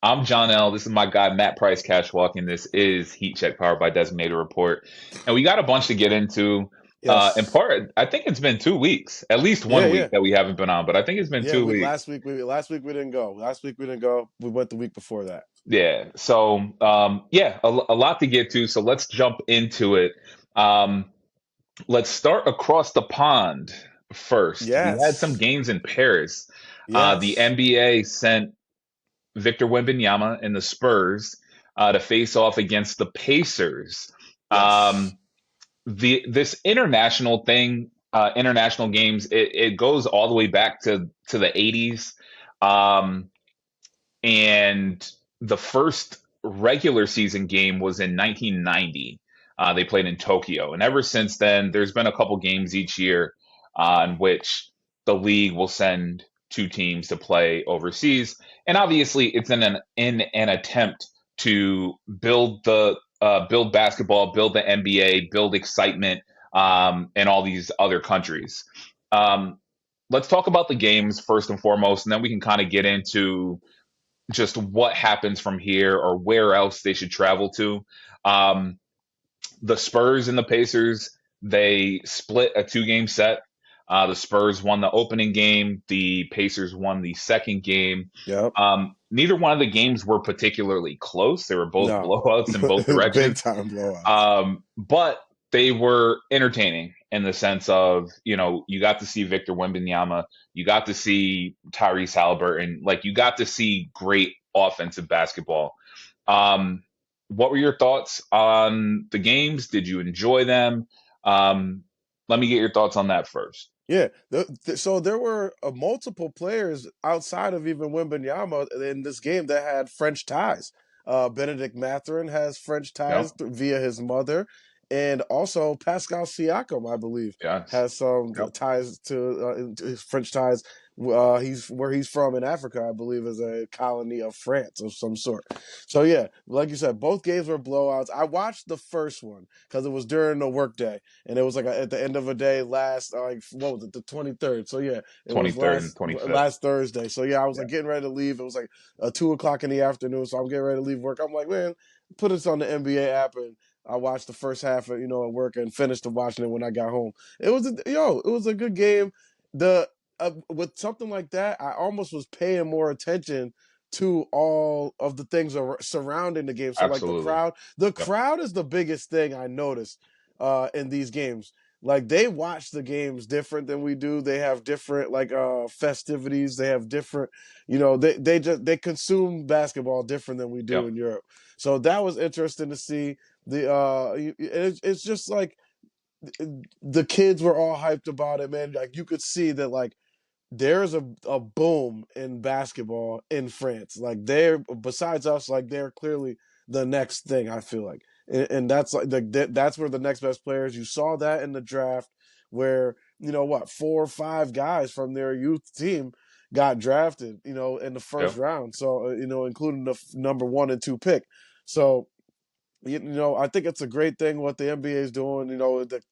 I'm Johnell. This is my guy, Matt Price Cash Walking. This is Heat Check powered by Designated Report. And we got a bunch to get into. In Yes. part, I think it's been 2 weeks, at least Yeah, one yeah. week that we haven't been on, but I think it's been Yeah, two we weeks. last week we didn't go. Last week we didn't go. We went the week before that. Yeah. So, yeah, a lot to get to. So let's jump into it. Um, let's start across the pond first. We had some Yes. games in Paris. The Yes. NBA sent Victor Wembanyama and the Spurs to face off against the Pacers. Yes. Um, the this international thing, international games, it goes all the way back to the 80s, and the first regular season game was in 1990. They played in Tokyo, and ever since then, there's been a couple games each year in which the league will send two teams to play overseas, and obviously, it's in an attempt to build basketball, build the NBA, build excitement in all these other countries. Um, let's talk about the games first and foremost, and then we can kind of get into just what happens from here or where else they should travel to. Um, the Spurs and the Pacers, they split a two-game set. The Spurs won the opening game. The Pacers won the second game. Yep. Neither one of the games were particularly close. They were both No. blowouts in both Big directions. time blowouts. But they were entertaining in the sense of, you got to see Victor Wembanyama, you got to see Tyrese Halliburton, like you got to see great offensive basketball. Um, what were your thoughts on the games? Did you enjoy them? Um, let me get your thoughts on that first. Yeah. So there were multiple players outside of even Wembanyama in this game that had French ties. Benedict Mathurin has French ties Yep. via his mother, and also Pascal Siakam, I believe, Yes. has some Yep. ties to his French ties. He's where he's from in Africa, I believe, is a colony of France of some sort. So yeah, like you said, both games were blowouts. I watched the first one because it was during the workday, and it was like at the end of a day last like what was it, the 23rd. So yeah, it was 23rd and last 25th. last Thursday. So yeah, I was Yeah. like getting ready to leave. It was like 2 o'clock in the afternoon, so I'm getting ready to leave work. I'm like, man, put this on the NBA app, and I watched the first half of at work and finished watching it when I got home. It was a good game. The With something like that, I almost was paying more attention to all of the things surrounding the game. So like Absolutely. the Yep. crowd is the biggest thing I noticed in these games. Like they watch the games different than we do. They have different like festivities. They have different, they consume basketball different than we do Yep. in Europe. So that was interesting to see. It's just like the kids were all hyped about it, man. Like you could see that like there's a boom in basketball in France. Like they're besides us, like they're clearly the next thing. I feel like, and that's like that's where the next best players. You saw that in the draft, where what 4 or 5 guys from their youth team got drafted, in the first Yep. round. So including the number 1 and 2 pick. So I think it's a great thing what the NBA is doing,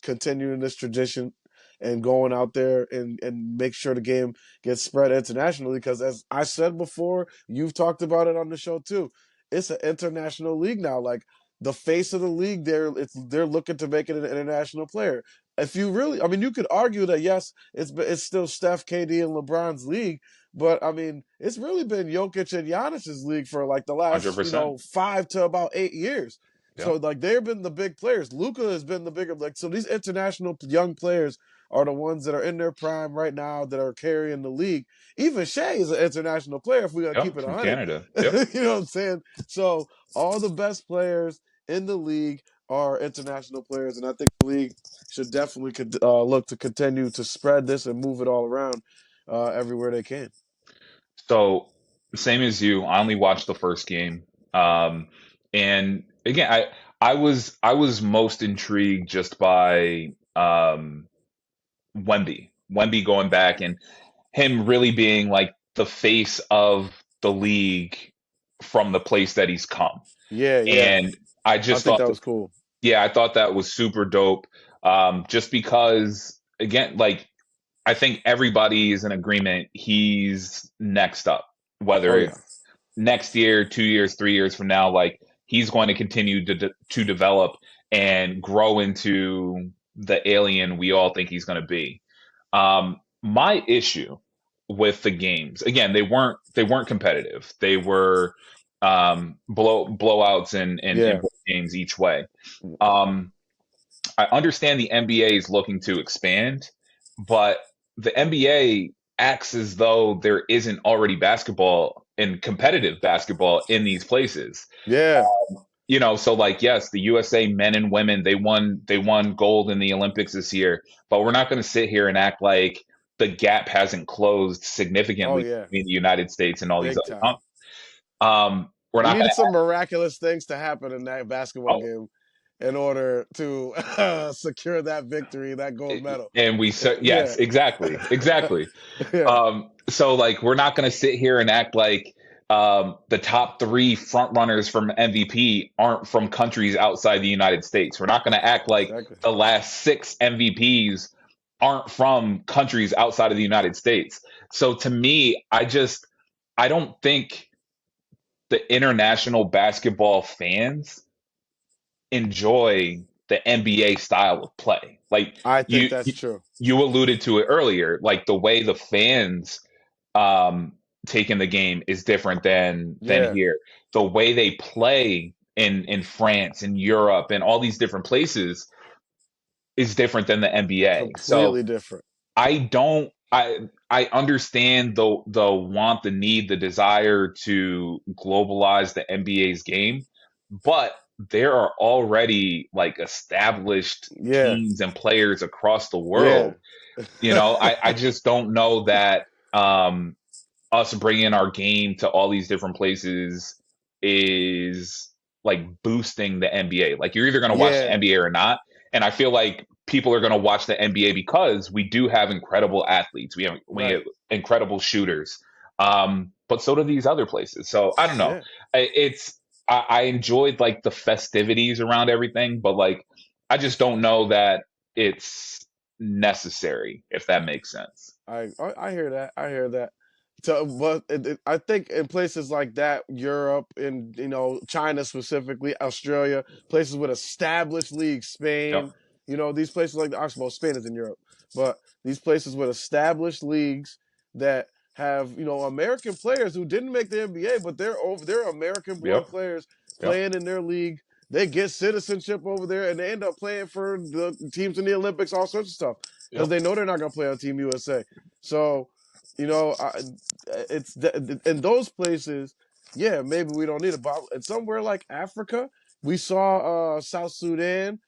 continuing this tradition and going out there and make sure the game gets spread internationally. Because as I said before, you've talked about it on the show too. It's an international league now. Like the face of the league, they're looking to make it an international player. If you really, I mean, you could argue that yes, it's still Steph, KD, and LeBron's league, but I mean, it's really been Jokic and Giannis's league for like the last 100%. 5 to about 8 years. So Yep. like they've been the big players. Luca has been the bigger like so these international young players are the ones that are in their prime right now that are carrying the league. Even Shea is an international player if we gotta keep Yep. it From 100. Canada. Yep. You know what I'm saying? So all the best players in the league are international players, and I think the league should definitely look to continue to spread this and move it all around everywhere they can. So same as you, I only watched the first game. And again, I was most intrigued just by Wemby going back and him really being like the face of the league from the place that he's come. Yeah, yeah. And I I just think thought that that, was cool. yeah, I thought that was super dope. Just because again, like I think everybody is in agreement he's next up, Oh whether yeah. next year, 2 years, 3 years from now, like he's going to continue to develop and grow into the alien we all think he's going to be. My issue with the games, again, they weren't competitive. They were blowouts in Yeah, both games each way. Um, I understand the NBA is looking to expand, but the NBA acts as though there isn't already basketball and competitive basketball in these places. yeah, So like yes, the USA men and women they won gold in the Olympics this year, but we're not going to sit here and act like the gap hasn't closed oh significantly yeah, between the United States and all these big other time. we're We not going needed to some miraculous things to happen in that basketball oh, game in order to secure that victory, that gold medal. and we said Yeah, yes, exactly, exactly. yeah, So like we're not going to sit here and act like the top three front runners from MVP aren't from countries outside the United States. We're not going to act like exactly. the last six MVPs aren't from countries outside of the United States. So to me, I don't think the international basketball fans enjoy the NBA style of play. Like I think you that's true. you alluded to it earlier, like the way the fans um take in the game is different than Yeah, here. The way they play in France and Europe and all these different places is different than the NBA. So completely different. I don't I understand the want, the need, the desire to globalize the NBA's game, but there are already like established Yeah, teams and players across the yeah, world. I just don't know that us bringing our game to all these different places is like boosting the NBA. Like you're either going to watch the yeah, NBA or not. And I feel like people are going to watch the NBA because we do have incredible athletes. We have right. incredible shooters. But so do these other places. So I don't know. Yeah, I enjoyed like the festivities around everything, but like I just don't know that it's necessary, if that makes sense. I hear that. I hear that. So, but I think in places like that, Europe and China specifically, Australia, places with established leagues, Yep. Spain, these places like I suppose Spain is in Europe, but these places with established leagues that have American players who didn't make the NBA, but they're American born Yep. players Yep. playing in their league. They get citizenship over there, and they end up playing for the teams in the Olympics, all sorts of stuff, because Yep. they know they're not going to play on Team USA. So, you know, I, it's in those places. Yeah, maybe we don't need it, but in somewhere like Africa, we saw South Sudan,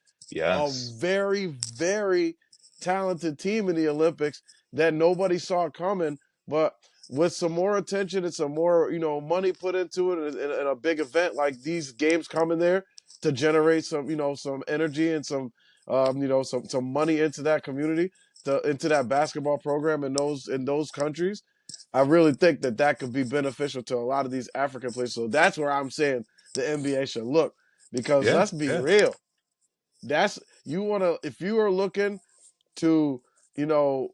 a Yes. very, very talented team in the Olympics that nobody saw coming. But with some more attention and some more, money put into it, and a big event like these games coming there to generate some, some energy and some money into that community, into that basketball program in those countries. I really think that could be beneficial to a lot of these African places. So that's where I'm saying the NBA should look, because Yeah. let's be Yeah. real, that's you want to if you are looking to you know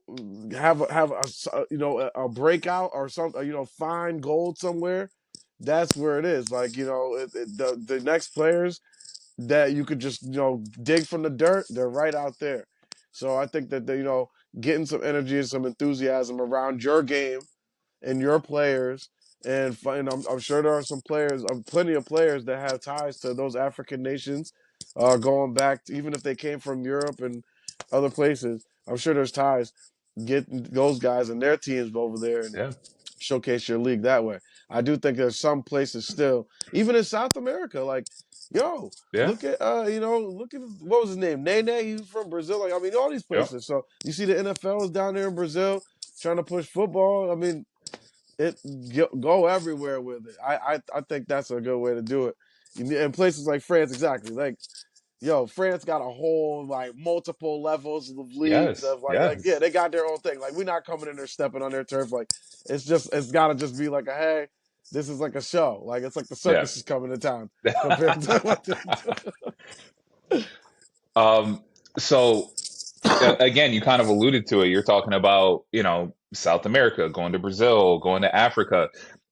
have a breakout or something, find gold somewhere. That's where it is. Like the next players that you could just dig from the dirt, they're right out there. So I think that getting some energy and some enthusiasm around your game and your players. And I'm sure there are some players, plenty of players that have ties to those African nations, going back, even if they came from Europe and other places. I'm sure there's ties. Get those guys and their teams over there and Yeah. showcase your league that way. I do think there's some places still, even in South America, like, yo, Yeah. look at what was his name, Nene. He's from Brazil. Like, I mean, all these Yep. places. So you see the NFL is down there in Brazil trying to push football. I mean, it go everywhere with it. I think that's a good way to do it. In places like France, exactly. Like, yo, France got a whole like multiple levels of leagues Yes. of like yeah, Yes. they got their own thing. Like, we're not coming in there stepping on their turf. Like, it's gotta just be like a hey, this is like a show. Like, it's like the Yeah. circus is coming to town compared to what they um, so again, you kind of alluded to it. You're talking about, South America, going to Brazil, going to Africa.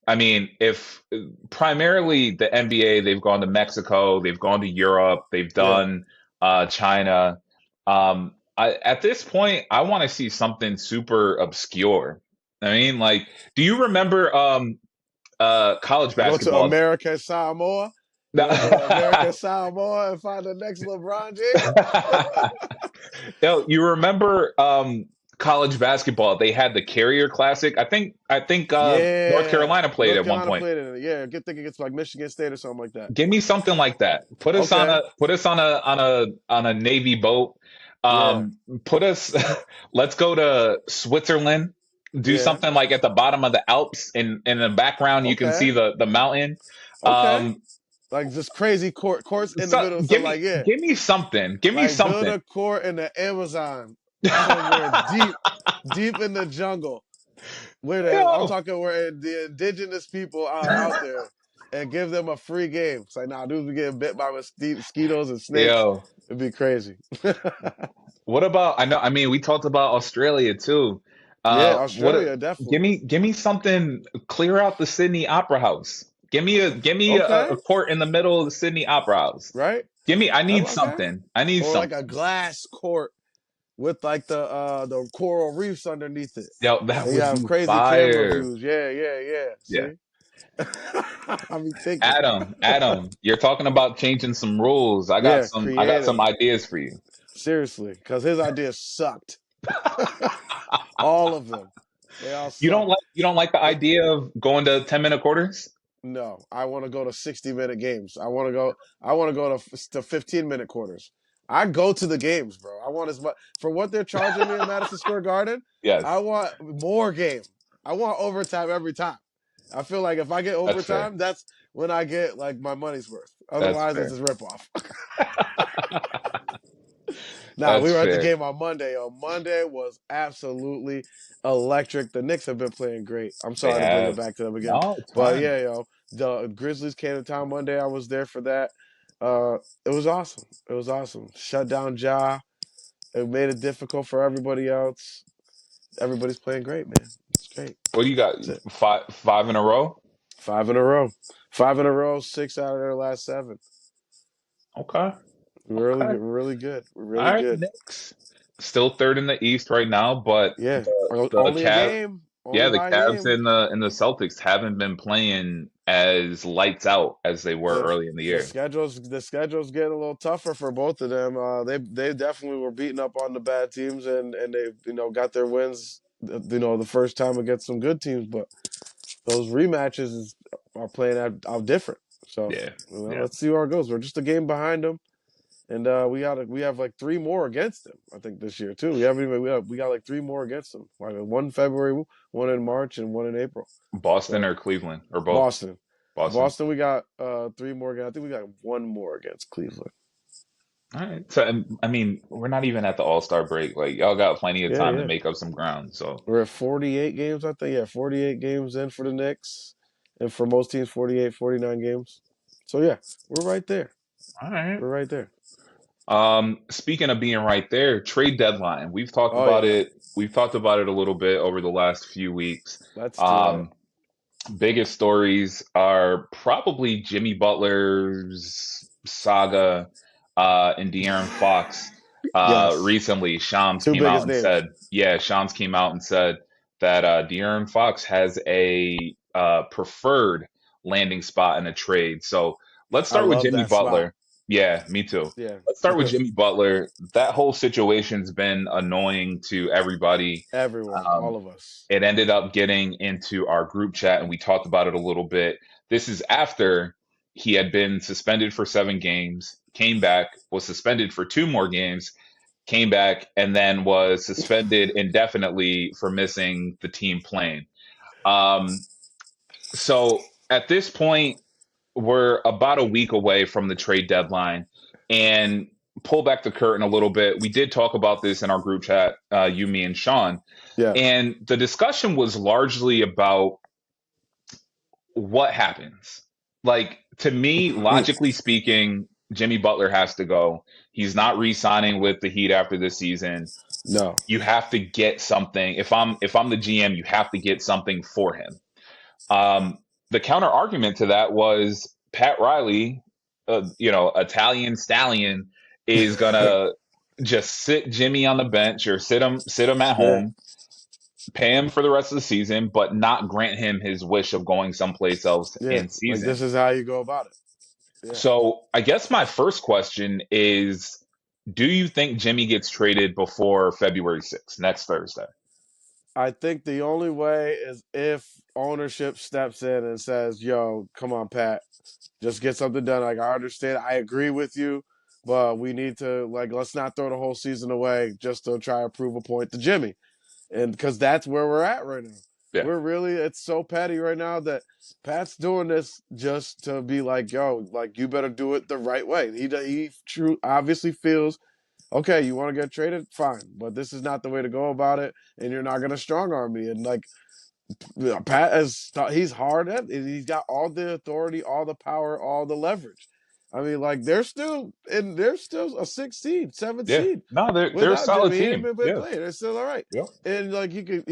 I mean, if primarily the NBA, they've gone to Mexico, they've gone to Europe, they've Yeah. done China. At this point, I want to see something super obscure. I mean, like, do you remember college Go to basketball? America, Samoa. You want to go to America, Samoa, and find the next LeBron James? Yo, you remember college basketball? They had the Carrier Classic. I think North Yeah, Carolina played North at one Carolina point. played in it. Yeah, good thing against like Michigan State or something like that. Give me something like that. Okay. Put us on a Navy boat. Yeah. Put us let's go to Switzerland. Do Yeah. something like at the bottom of the Alps in the background you can see Okay. the mountain. Okay. Um Like just crazy courts in the so middle. So like yeah, give me something. Give me like build something. a court in the Amazon somewhere deep in the jungle where I'm Yo, talking where the indigenous people are out there and give them a free game. It's like, nah, dudes be getting bit by mosquitoes and snakes. yo. It'd be crazy. What about I mean we talked about Australia too. Yeah, What Australia, definitely. give me something, clear out the Sydney Opera House. Give me Okay, a court in the middle of the Sydney Opera House. right? Give me I need Okay. something. I need Or like a something. glass court with like the coral reefs underneath it. Yo, that And you would have be crazy camera fire. views. Yeah, yeah, yeah. Yeah. See? I be thinking. Adam, you're talking about changing some rules. Yeah, I got some creative. ideas for you. Seriously, because his ideas sucked. All of them. They all sucked. You don't like the It, idea of going to 10-minute quarters? no, I want to go to 60-minute games. I want to go to 15-minute quarters. I go to the games, bro. I want as much for what they're charging me in Madison Square Garden. I Yes, want more game. I want overtime every time. I feel like if I get that's fair. overtime, that's when I get like my money's worth. That's Otherwise, it's fair. a ripoff. Nah, we That's were at the fair. game on Monday. On Monday was absolutely electric. The Knicks have been playing great. I'm They sorry to bring it have. back to them again, No, it's but fine. yeah, the Grizzlies came to town Monday. I was there for that. It was awesome. It was awesome. Shut down Ja. It made it difficult for everybody else. Everybody's playing great, man. It's great. What do you got? That's it. Five in a row? Five in a row. 5 in a row. 6 out of their last seven. Okay. We're really, Okay. we're really good. We're All really right, good. Knicks. Still third in the East right now, but Yeah. the Only a Cavs, game. Only yeah, the by a Cavs game. and the Celtics haven't been playing as lights out as they were the early in the year. the schedule's getting a little tougher for both of them. They definitely were beating up on the bad teams and they got their wins. The first time against some good teams, but those are playing out different. So Yeah, yeah. let's see where it goes. We're just a game behind them, and we have like three more against them. I think this year too. We got like three more against them. Like one February, one in March, and one in April. Boston So or Cleveland or both? Boston. Boston. Boston, we got three more again. I think we got one more against Cleveland. All right. So I mean, we're not even at the All-Star break. Like y'all got plenty of Yeah, time to yeah. make up some ground. So, We're at 48 games, I think. Yeah, 48 games in for the Knicks. And for most teams, 48, 49 games. So, yeah, we're right there. all right. We're right there. Speaking of being right there, trade deadline. Oh, yeah. We've talked about it a little bit over the last few weeks. Let's do it. Um, Biggest stories are probably Jimmy Butler's saga and De'Aaron Fox. Yes. Recently, Shams Two came out biggest and names. said, yeah, Shams came out and said that De'Aaron Fox has a preferred landing spot in a trade. So let's I start with love Jimmy that spot. Butler. Yeah, me too. Yeah. Let's start with Jimmy Butler. That whole situation's been annoying to everybody. Everyone, Um, all of us. it ended up getting into our group chat and we talked about it a little bit. This is after he had been suspended for 7 games, came back, was suspended for 2 more games, came back, and then was suspended indefinitely for missing the team plane. Um, so at this point, we're about a week away from the trade deadline. And pull back the curtain a little bit. We did talk about this in our group chat, you, me, and Sean. Yeah. And the discussion was largely about what happens. Like, to me, logically speaking, Jimmy Butler has to go. He's not re-signing with the Heat after this season. No. You have to get something. If I'm the GM, you have to get something for him. Um, the counter argument to that was Pat Riley, Italian stallion, is gonna just sit Jimmy on the bench or sit him at Yeah, home, pay him for the rest of the season, but not grant him his wish of going someplace else yeah. in Like this season. is how you go about it. Yeah. So I guess my first question is, do you think Jimmy gets traded before February 6th, next Thursday? I think the only way is if ownership steps in and says, "Yo, come on, Pat, just get something done." Like I understand, I agree with you, but we need to like let's not throw the whole season away just to try to prove a point to Jimmy, and because that's where we're at right now. Yeah, We're really it's so petty right now that Pat's doing this just to be like, "Yo, like you better do it the right way." He true obviously feels okay, you want to get traded, fine, but this is not the way to go about it, and you're not going to strong arm me. And like Pat is, he's hard at it. He's got all the authority, all the power, all the leverage. I mean, like they're still a 16, 7 yeah. seed No, they're a without solid Jimmy. He ain't team. been Yeah, playing. They're still all right. yeah, And like you could,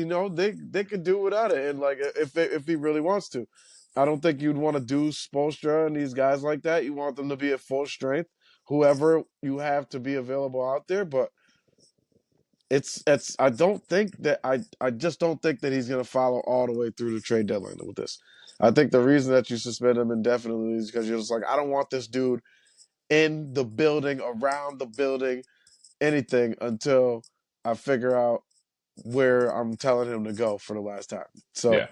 they could do without it. And like if he really wants to, I don't think you'd want to do Spoelstra and these guys like that. You want them to be at full strength, whoever you have to be available out there. But it's I don't think that I just don't think that he's going to follow all the way through the trade deadline with this. I think the reason that you suspend him indefinitely is because you're just like I don't want this dude in the building, around the building, anything until I figure out where I'm telling him to go for the last time. So yeah.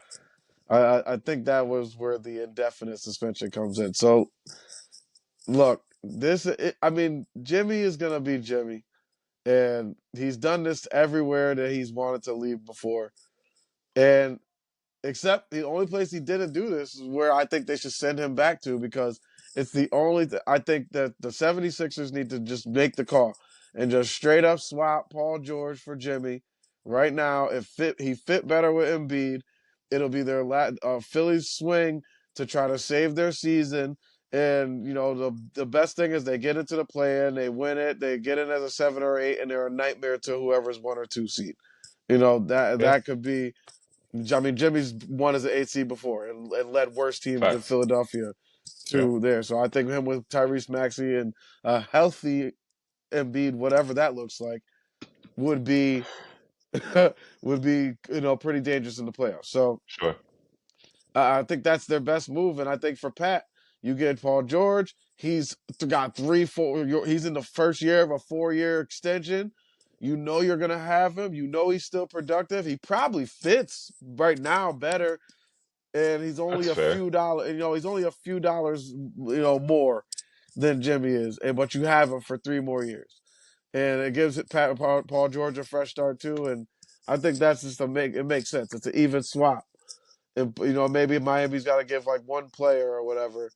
I think that was where the indefinite suspension comes in. So look, I mean Jimmy is going to be Jimmy, and he's done this everywhere that he's wanted to leave before. And except the only place he didn't do this is where I think they should send him back to because it's the only I think that the 76ers need to just make the call and just straight up swap Paul George for Jimmy. Right now, he fit better with Embiid. It'll be their Phillies swing to try to save their season. And the best thing is they get into the play-in, they win it, they get in as a 7 or 8, and they're a nightmare to whoever's 1 or 2 seed. That Yeah, that could be I mean, Jimmy's won as an 8 seed before and led worse teams than facts. Philadelphia Yeah. to there. So I think him with Tyrese Maxey and a healthy Embiid, whatever that looks like, would be would be pretty dangerous in the playoffs. So Sure. I think that's their best move. And I think for Pat, you get Paul George. He's got 3, 4. He's in the first year of a 4-year extension. You know you're gonna have him. You know he's still productive. He probably fits right now better, and he's only That's a fair. few dollars. He's only a few dollars, more than Jimmy is, and but you have him for 3 more years, and it gives Paul George a fresh start too. And I think that's just it makes sense. It's an even swap. And maybe Miami's got to give like one player or whatever,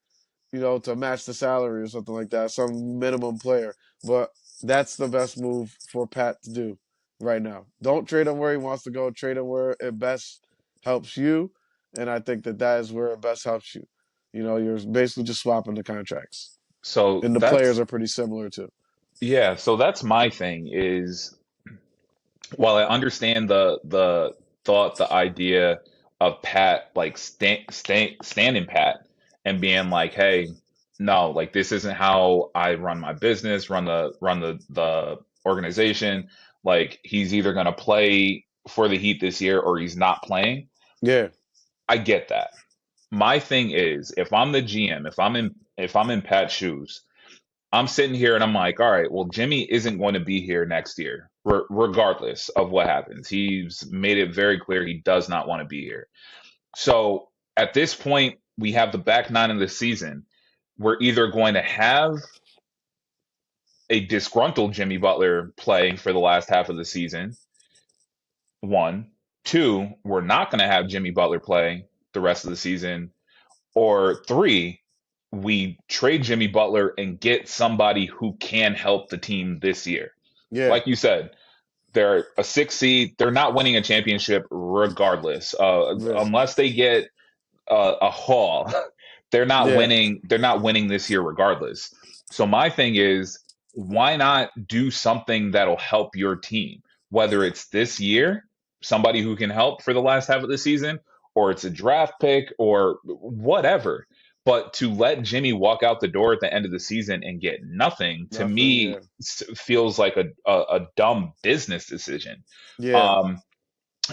to match the salary or something like that, some minimum player. But that's the best move for Pat to do right now. Don't trade him where he wants to go. Trade him where it best helps you, and I think that is where it best helps you. You're basically just swapping the contracts, So and the players that's are pretty similar too. yeah. So that's my thing is, while I understand the thought, the idea of Pat like standing Pat and being like, hey, no, like this isn't how I run my business, run the organization. Like he's either gonna play for the Heat this year or he's not playing. Yeah, I get that. My thing is, if I'm the GM, if I'm in Pat's shoes, I'm sitting here and I'm like, all right, well, Jimmy isn't going to be here next year, regardless of what happens. He's made it very clear he does not want to be here. So at this point, we have the back nine of the season. We're either going to have a disgruntled Jimmy Butler playing for the last half of the season, one. Two, we're not going to have Jimmy Butler play the rest of the season. Or three, we trade Jimmy Butler and get somebody who can help the team this year. yeah, Like you said, they're a 6 seed. They're not winning a championship regardless, yeah, unless they get a haul. They're not yeah, winning. They're not winning this year regardless. So my thing is, why not do something that'll help your team? Whether it's this year, somebody who can help for the last half of the season, or it's a draft pick or whatever. But to let Jimmy walk out the door at the end of the season and get nothing, to Nothing. Yeah. me, feels like a dumb business decision. Yeah. Um,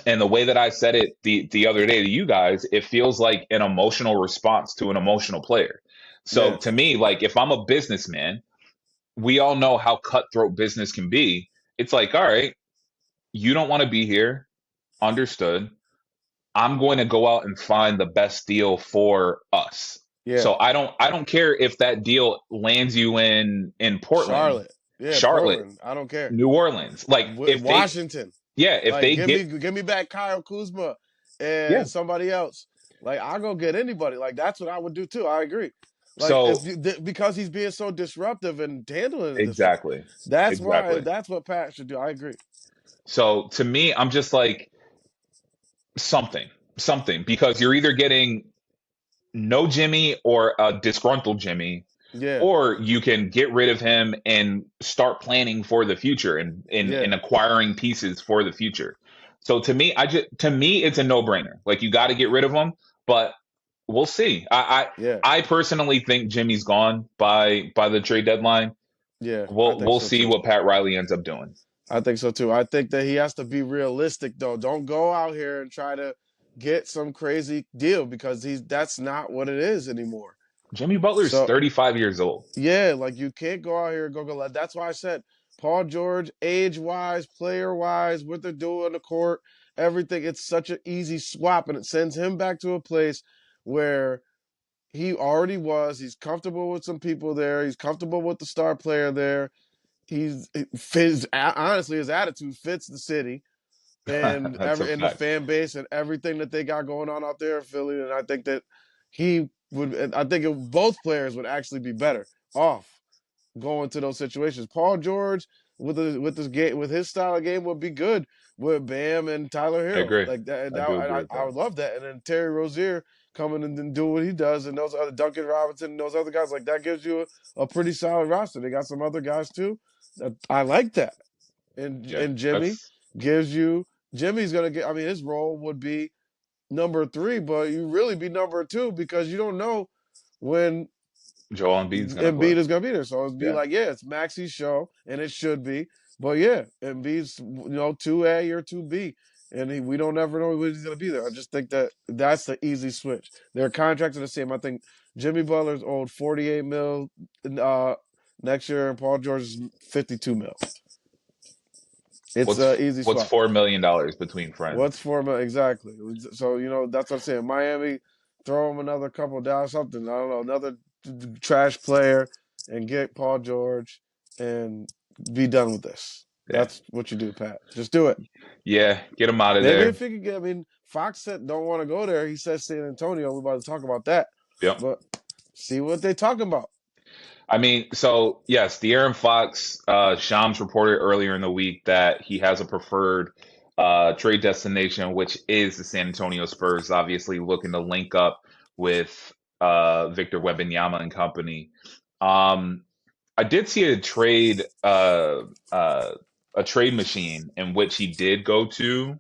and the way that I said it the other day to you guys, it feels like an emotional response to an emotional player. So Yeah. to me, like if I'm a businessman, we all know how cutthroat business can be. It's like, all right, you don't want to be here. Understood. I'm going to go out and find the best deal for us. Yeah. So I don't care if that deal lands you in Portland, Charlotte. Yeah. Charlotte, Portland. I don't care. New Orleans. Like if they Washington. yeah, if Like they get give me back Kyle Kuzma yeah. and somebody else. Like I'll go get anybody. Like that's what I would do too. I agree. Like if So because he's being so disruptive and handling this way. exactly. That's why Exactly. that's what Pat should do. I agree. So to me, I'm just like something. Something because you're either getting no Jimmy or a disgruntled Jimmy, Yeah. or you can get rid of him and start planning for the future and Yeah. acquiring pieces for the future. So to me it's a no-brainer. Like you got to get rid of him, but we'll see. Yeah. I personally think Jimmy's gone by the trade deadline. Yeah. I think We'll so see too. what Pat Riley ends up doing. I think so too. I think that he has to be realistic though. Don't go out here and try to get some crazy deal because he's that's not what it is anymore. Jimmy Butler's So 35 years old. yeah, like you can't go out here and go. That's why I said Paul George, age wise, player wise, what they're doing on the court, everything. It's such an easy swap, and it sends him back to a place where he already was. He's comfortable with some people there. He's comfortable with the star player there. He's fits honestly his attitude fits the city and That's a the fact. fan base and everything that they got going on out there in Philly. And I think that he would. And I think both players would actually be better off going to those situations. Paul George with his game with his style of game would be good with Bam and Tyler I Hero agree. like that. And I do agree with I that. would love that. And then Terry Rozier coming in and do what he does, and those other Duncan Robinson and those other guys like that gives you a pretty solid roster. They got some other guys too. I like that. Yeah, And Jimmy that's gives you Jimmy's gonna get. I mean, his role would be number three, but you really be number two because you don't know when Joel Embiid's gonna play. Embiid is gonna be there. So it'd be Yeah, like, yeah, it's Maxi's show, and it should be. But yeah, Embiid's 2A or 2B, and we don't ever know when he's gonna be there. I just think that that's the easy switch. Their contracts are the same. I think Jimmy Butler's owed 48 mil next year, and Paul George is 52 mil. It's what's an easy what's swap. $4 million between What's friends? 4 mil exactly? So that's what I'm saying. Miami, throw him another couple down, something. I don't know, another trash player, and get Paul George, and be done with this. Yeah, That's what you do, Pat. Just do it. yeah, get him out of Maybe there. if he could get, I mean, Fox said don't want to go there. He says San Antonio. We're about to talk about that, Yep. but see what they talking about. I mean, so yes, De'Aaron Fox, Shams reported earlier in the week that he has a preferred trade destination, which is the San Antonio Spurs, obviously looking to link up with Victor Wembanyama and company. Um, I did see a trade machine in which he did go to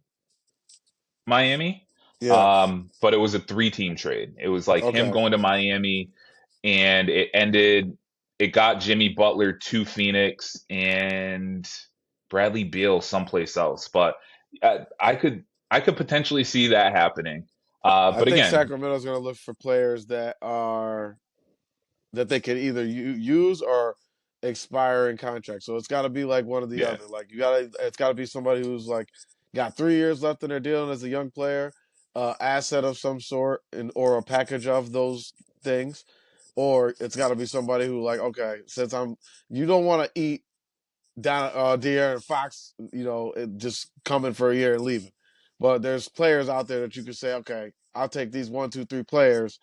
Miami, Yeah. but it was a three-team trade. It was like him Okay. going to Miami, and it got Jimmy Butler to Phoenix and Bradley Beal someplace else. But I could potentially see that happening. I But think again, Sacramento's going to look for players that they can either use or expire in contract. So it's got to be like one or the yeah, other. Like it's got to be somebody who's like got 3 years left in their deal and as a young player, asset of some sort, and or a package of those things, or it's got to be somebody who like okay, since you don't want to eat down De'Aaron Fox, just coming for a year and leaving. But there's players out there that you could say, okay, I'll take these one, two, three players,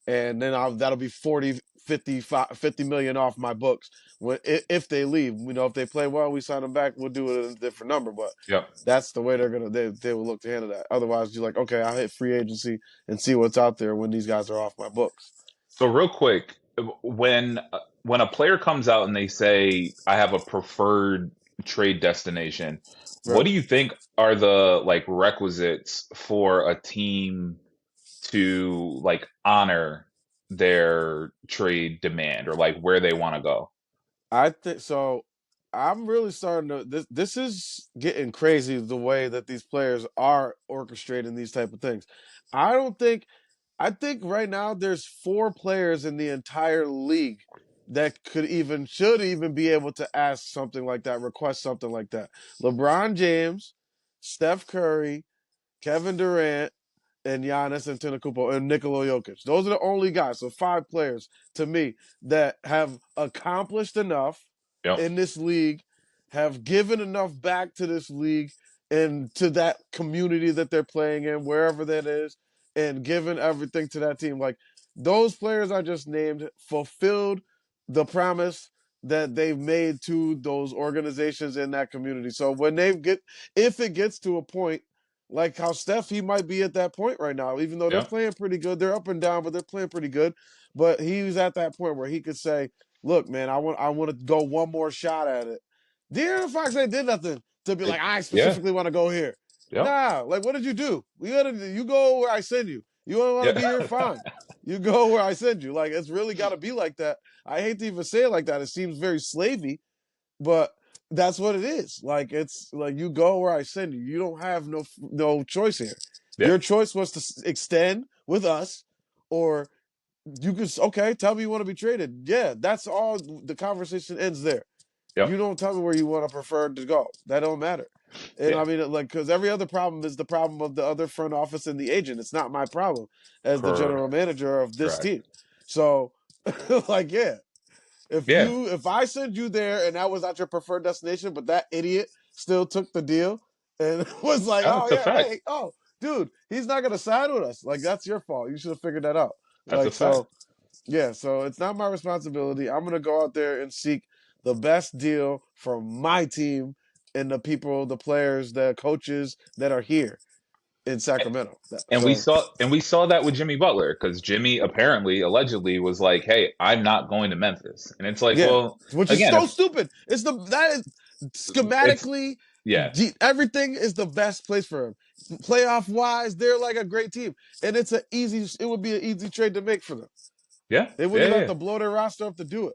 and then that'll be 40, 50 million off my books if they leave. If they play well, we sign them back. We'll do it at a different number, but yep. that's the way they will look to handle that. Otherwise, you're like, okay, I'll hit free agency and see what's out there when these guys are off my books. So real quick, when a player comes out and they say I have a preferred trade destination, what Right. do you think are the like requisites for a team to like honor their trade demand or like where they want to go. I think so. I'm really starting to this is getting crazy the way that these players are orchestrating these type of things. I don't think I think right now there's four players in the entire league that should even be able to ask something like that, request something like that. LeBron James, Steph Curry, Kevin Durant, and Giannis Antetokounmpo and Nikola Jokic. Those are the only guys. So five players to me that have accomplished enough Yep. in this league, have given enough back to this league and to that community that they're playing in, wherever that is, and given everything to that team. Like those players I just named fulfilled the promise that they've made to those organizations in that community. So when if it gets to a point like how Steph, he might be at that point right now, even though they're Yep. playing pretty good. They're up and down, but they're playing pretty good. But he's at that point where he could say, "Look, man, I want to go one more shot at it." De'Aaron Fox ain't did nothing to be like, I Yeah. specifically want to go here. Yep. Nah, like what did you do? You go where I send you. You don't want to Yeah. be here, fine. You go where I send you. Like it's really got to be like that. I hate to even say it like that. It seems very slavey, but that's what it is. Like it's like you go where I send you. You don't have no choice here. Yeah. Your choice was to extend with us, or you could okay tell me you want to be traded. Yeah, that's all. The conversation ends there. You Yep. don't tell me where you want to prefer to go. That don't matter. And Yeah. I mean, like, because every other problem is the problem of the other front office and the agent. It's not my problem as the general Correct. manager of this Correct. team. So, like, yeah, Yeah. if I send you there and that was not your preferred destination, but that idiot still took the deal and was like, Yeah, oh that's a yeah, fact. hey, oh dude, he's not gonna sign with us. Like that's your fault. You should have figured that out. That's a Like fact. so, yeah. So it's not my responsibility. I'm gonna go out there and seek the best deal for my team and the people, the players, the coaches that are here in Sacramento. And we So saw that with Jimmy Butler because Jimmy apparently allegedly was like, "Hey, I'm not going to Memphis," and it's like, yeah, well, which is again, so if stupid. It's the that is it's schematically, yeah, everything is the best place for him. Playoff wise, they're like a great team, and it would be an easy trade to make for them. yeah, They wouldn't yeah, even have yeah. to blow their roster up to do it.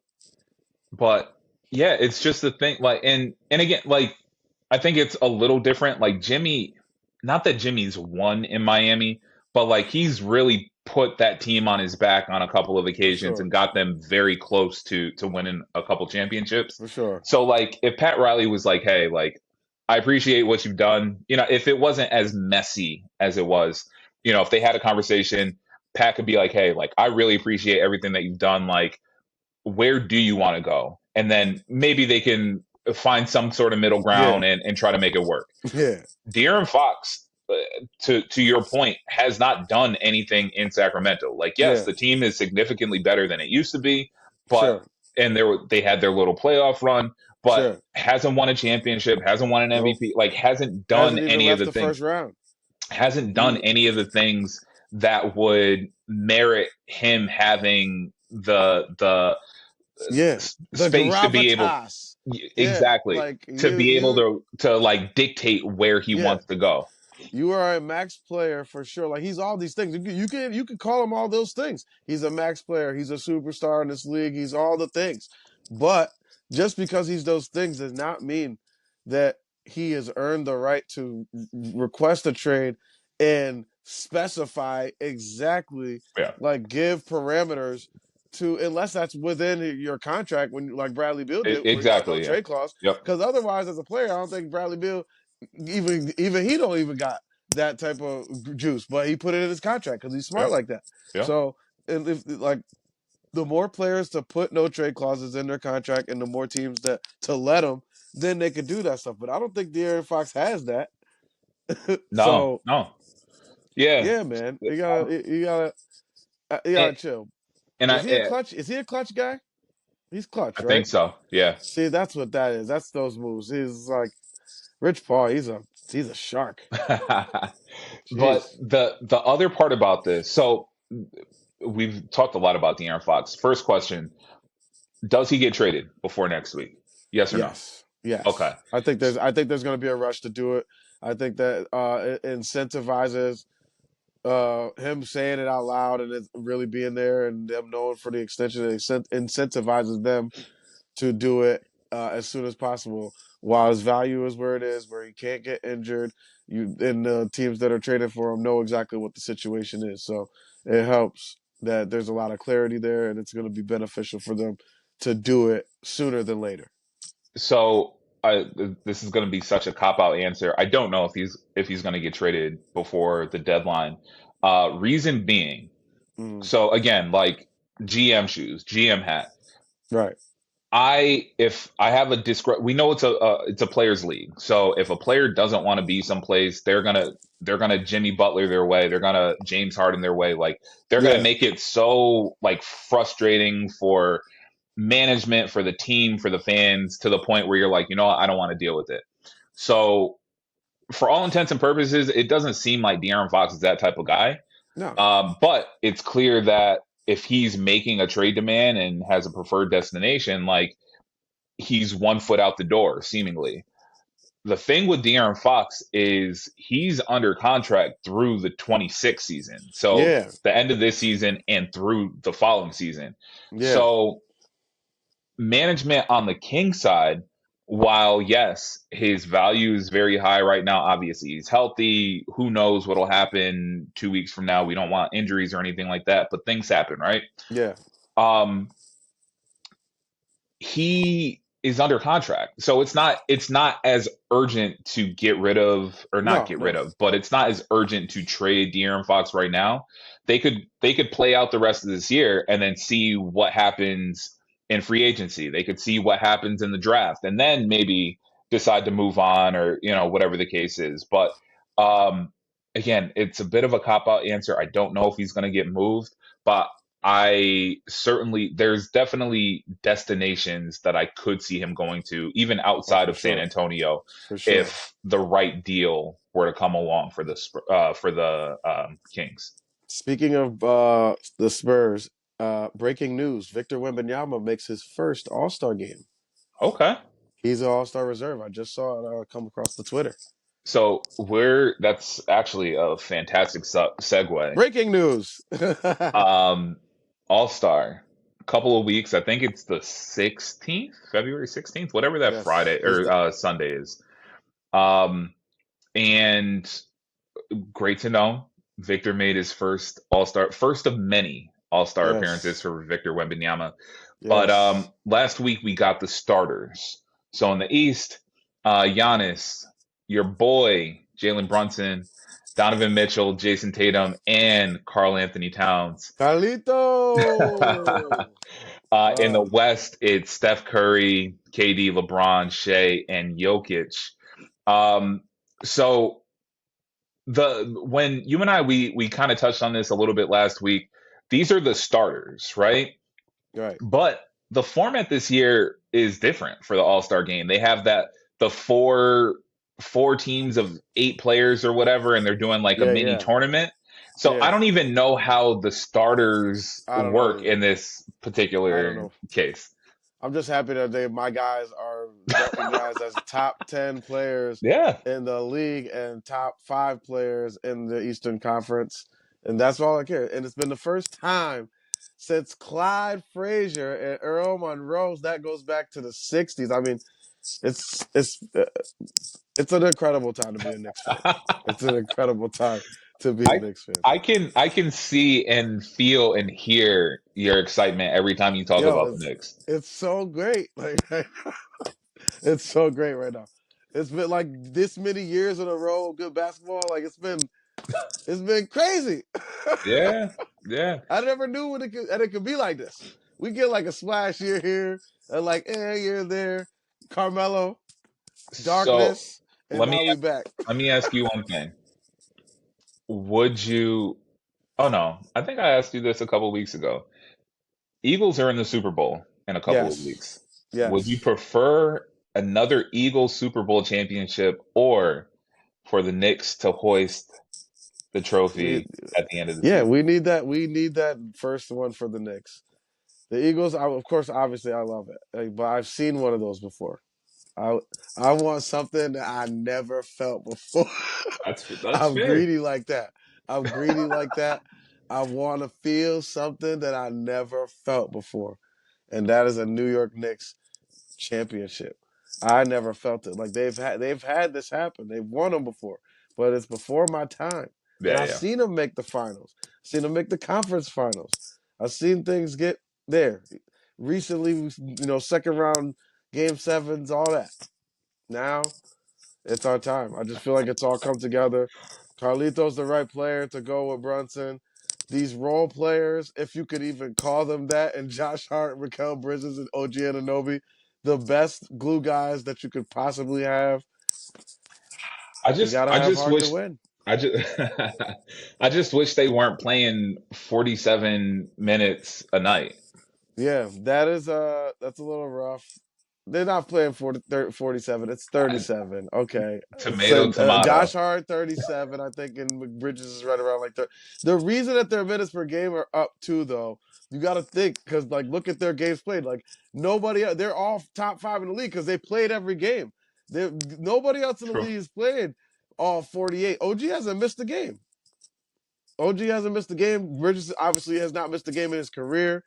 But yeah, it's just the thing. Like, and again, like I think it's a little different. Like Jimmy, not that Jimmy's won in Miami, but like he's really put that team on his back on a couple of For occasions sure, and got them very close to winning a couple championships. for sure. So like if Pat Riley was like, "Hey, like I appreciate what you've done," if it wasn't as messy as it was, if they had a conversation, Pat could be like, "Hey, like I really appreciate everything that you've done. Like where do you want to go?" And then maybe they can find some sort of middle Yeah, ground and try to make it work. yeah, De'Aaron Fox, to your point, has not done anything in Sacramento. Like, yes, yeah. the team is significantly better than it used to be, but Sure, they had their little playoff run, but sure. hasn't won a championship, hasn't won an Nope. MVP, like Hasn't even left the first round. hasn't done He, any of the things that would merit him having the yeah. The space to be able gravitas. Yeah, exactly like to be able you to like dictate where he yeah. wants to go. You are a max player for sure. Like he's all these things. You can call him all those things. He's a max player. He's a superstar in this league. He's all the things. But just because he's those things does not mean that he has earned the right to request a trade and specify exactly, Yeah, like give parameters to, unless that's within your contract, when like Bradley Beal did, where he got no exactly. Yeah. trade clause. Yep. Because otherwise, as a player, I don't think Bradley Beal even he don't even got that type of juice, but he put it in his contract because he's smart Yep. like that. Yep. So, and if like the more players to put no trade clauses in their contract, and the more teams that to let them, then they could do that stuff. But I don't think De'Aaron Fox has that. No. So No. Yeah. yeah, man, Um, you gotta and, chill. and Is he a I clutch? Is he a clutch guy? He's clutch, I right? think so. Yeah. See, that's what that is. That's those moves. He's like Rich Paul. He's a shark. But Jeez. the other part about this, so we've talked a lot about De'Aaron Fox. First question: does he get traded before next week? Yes or no? Yes, Okay. yes. I think there's going to be a rush to do it. I think that it incentivizes Him saying it out loud and it really being there and them knowing for the extension, it incentivizes them to do it as soon as possible. While his value is where it is, where he can't get injured, you and the teams that are trading for him know exactly what the situation is. So it helps that there's a lot of clarity there, and it's going to be beneficial for them to do it sooner than later. So this is going to be such a cop out answer. I don't know if he's going to get traded before the deadline. Reason being, Mm, so again, like GM shoes, GM hat. right. If I have a we know it's a players league. So if a player doesn't want to be someplace, they're gonna Jimmy Butler their way. They're gonna James Harden their way. Like they're gonna Yeah. make it so like frustrating for management, for the team, for the fans, to the point where you're like, you know what, I don't want to deal with it. So for all intents and purposes, it doesn't seem like De'Aaron Fox is that type of guy. No. But it's clear that if he's making a trade demand and has a preferred destination, like he's 1 foot out the door, seemingly. The thing with De'Aaron Fox is he's under contract through the 26th season. So Yeah. the end of this season and through the following season. Yeah. So management on the King side, while yes, his value is very high right now, obviously he's healthy. Who knows what'll happen 2 weeks from now? We don't want injuries or anything like that, but things happen, right? Yeah. Um, he is under contract. So it's not as urgent to get rid of, or not No. get rid No. of, but it's not as urgent to trade De'Aaron Fox right now. They could play out the rest of this year and then see what happens in free agency. They could see what happens in the draft and then maybe decide to move on, or whatever the case is. But um again, it's a bit of a cop out answer. I don't know if he's going to get moved, but there's definitely destinations that I could see him going to, even Oh, outside for of San sure. Antonio, For sure. if the right deal were to come along for the Kings. Speaking of the Spurs, breaking news: Victor Wembanyama makes his first All Star game. Okay, He's an All Star reserve. I just saw it come across the Twitter. so that's actually a fantastic segue. Breaking news. Um, All Star, couple of weeks. I think it's the 16th, February 16th, whatever that Yes, Friday is or the Sunday is. Um, and great to know. Victor made his first of many All Star appearances yes, for Victor Wembanyama. But yes. last week we got the starters. So in the East, Giannis, your boy Jalen Brunson, Donovan Mitchell, Jason Tatum, and Karl Anthony Towns. Carlito. In the Uh, West, it's Steph Curry, KD, LeBron, Shea, and Jokic. Um, so when you and I we kind of touched on this a little bit last week. These are the starters, right? right. But the format this year is different for the All-Star game. They have the four teams of 8 players or whatever, and they're doing like a Yeah, mini yeah, tournament. So I yeah. don't even know how the starters I don't know work in either. this I don't particular know. case. I'm just happy that my guys are recognized as top 10 players Yeah. in the league and top 5 players in the Eastern Conference, and that's all I care. And it's been the first time since Clyde Frazier and Earl Monroe's. That goes back to the '60s. I mean, it's it's uh, it's an incredible time to be a Knicks fan. It's an incredible time to be a I Knicks fan. I can see and feel and hear your excitement every time you talk Yo, about the Knicks. it's so great. Like it's so great right now. It's been like this many years in a row of good basketball. Like it's been crazy. Yeah, yeah. I never knew that it could be like this. We get like a splash year here, and like year there, Carmelo, So darkness, and let me now we back. let me ask you one thing. Would you? Oh no, I think I asked you this a couple weeks ago. Eagles are in the Super Bowl in a couple of Yes, weeks. Would you yes. prefer another Eagles Super Bowl championship, or for the Knicks to hoist the We trophy at the end of the yeah, season? we need that. We need that first one for the Knicks. The Eagles, of course, obviously, I love it, but I've seen one of those before. I I want something that I never felt before. That's I'm fair. greedy like that. I'm greedy like that. I want to feel something that I never felt before, and that is a New York Knicks championship. I never felt it. Like they've had this happen. They've won them before, but it's before my time. And Yeah, I've yeah. seen them make the finals. Seen them make the conference finals. I've seen things get there. Recently, second round, game sevens, all that. Now it's our time. I just feel like it's all come together. Carlito's the right player to go with Brunson. These role players, if you could even call them that, and Josh Hart, Mikal Bridges, and OG Anunoby, the best glue guys that you could possibly have. You gotta I have just heart to wish win. I just I just wish they weren't playing 47 minutes a night. Yeah, that's a little rough. They're not playing 47. It's Uh, 37. Okay. Tomato, So Josh tomato. Hart 37, I think, and Bridges is right around like 30. The reason that their minutes per game are up too, though, you got to think because like look at their games played. Like nobody, they're all top five in the league because they played every game. Nobody else in the True. league is playing all 48. OG hasn't missed a game. OG hasn't missed a game. Bridges obviously has not missed a game in his career.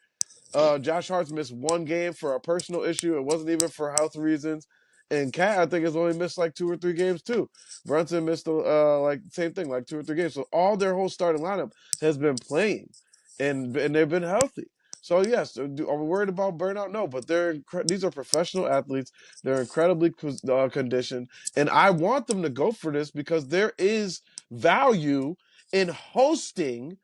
Josh Hart's missed one game for a personal issue. It wasn't even for health reasons. And Cat, I think, has only missed like 2 or 3 games too. Brunson missed like same thing, like 2 or 3 games. So all their whole starting lineup has been playing, and they've been healthy. So yes, are we worried about burnout? No, but these are professional athletes. They're incredibly conditioned, and I want them to go for this because there is value in hosting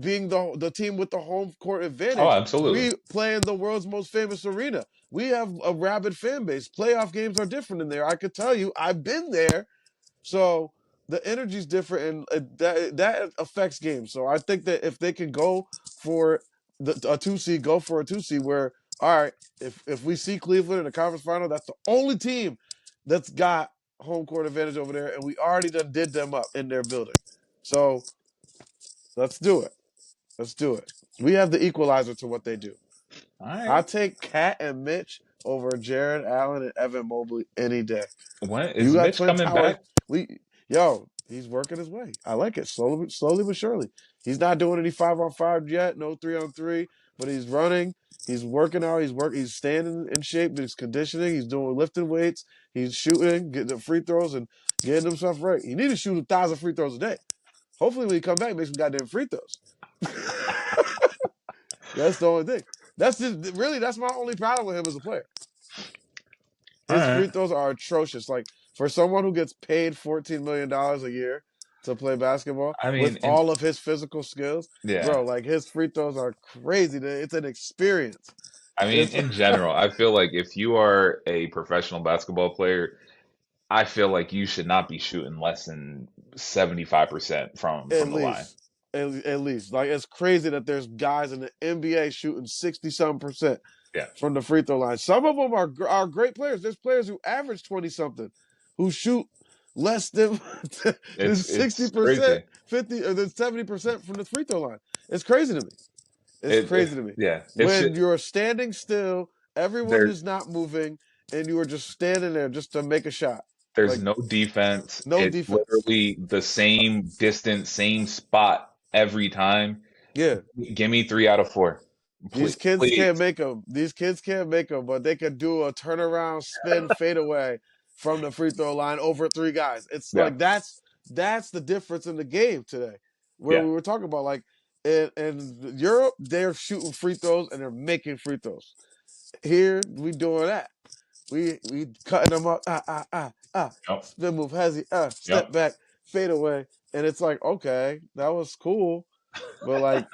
being the team with the home court Oh, advantage. absolutely. We play in the world's most famous arena. We have a rabid fan base. Playoff games are different in there. I could tell you, I've been there. So the energy's different, and that affects games. So I think that if they can go for a 2 seed, go for a 2 seed. Where all right, if we see Cleveland in the conference final, that's the only team that's got home court advantage over there, and we already did them up in their building. So let's do it. Let's do it. We have the equalizer to what they do. All I right. take Cat and Mitch over Jared Allen and Evan Mobley any day. When You is got Mitch Twin coming Towers. back? He's working his way. I like it slowly but surely. He's not doing any 5-on-5 yet, no 3-on-3, but he's running. He's working out. He's staying in shape. He's conditioning. He's doing lifting weights. He's shooting, getting the free throws, and getting himself right. He needs to shoot 1,000 free throws a day. Hopefully, when he come back, he makes some goddamn free throws. That's the only thing. That's my only problem with him as a player. All His right. free throws are atrocious. Like for someone who gets paid $14 million a year to play basketball I mean, with all of his physical skills, yeah. bro, like his free throws are crazy. It's an experience. I mean, It's in general, I feel like if you are a professional basketball player, I feel like you should not be shooting less than 75% at from the line. least, at least, like it's crazy that there's guys in the NBA shooting 60-something% Yeah. from the free throw line. Some of them are great players. There's players who average 20-something, who shoot less than sixty It's percent, crazy. 50 or then 70% from the free throw line. It's crazy to me. It's It crazy to me. yeah, it's When just, you're standing still, everyone there is not moving, and you are just standing there just to make a shot. there's Like no defense. no It's defense. literally the same distance, same spot every time. Yeah. Give me 3 out of 4. These Please, kids can't please. make them. These kids can't make them, but they could do a turnaround spin fadeaway from the free throw line over 3 guys. It's Yeah. like that's the difference in the game today. Where Yeah. we were talking about like in Europe, they're shooting free throws and they're making free throws. Here, we doing that. We cutting them up. Yep. Spin move, hezzy. Step Yep. back, fade away, and it's like okay, that was cool, but like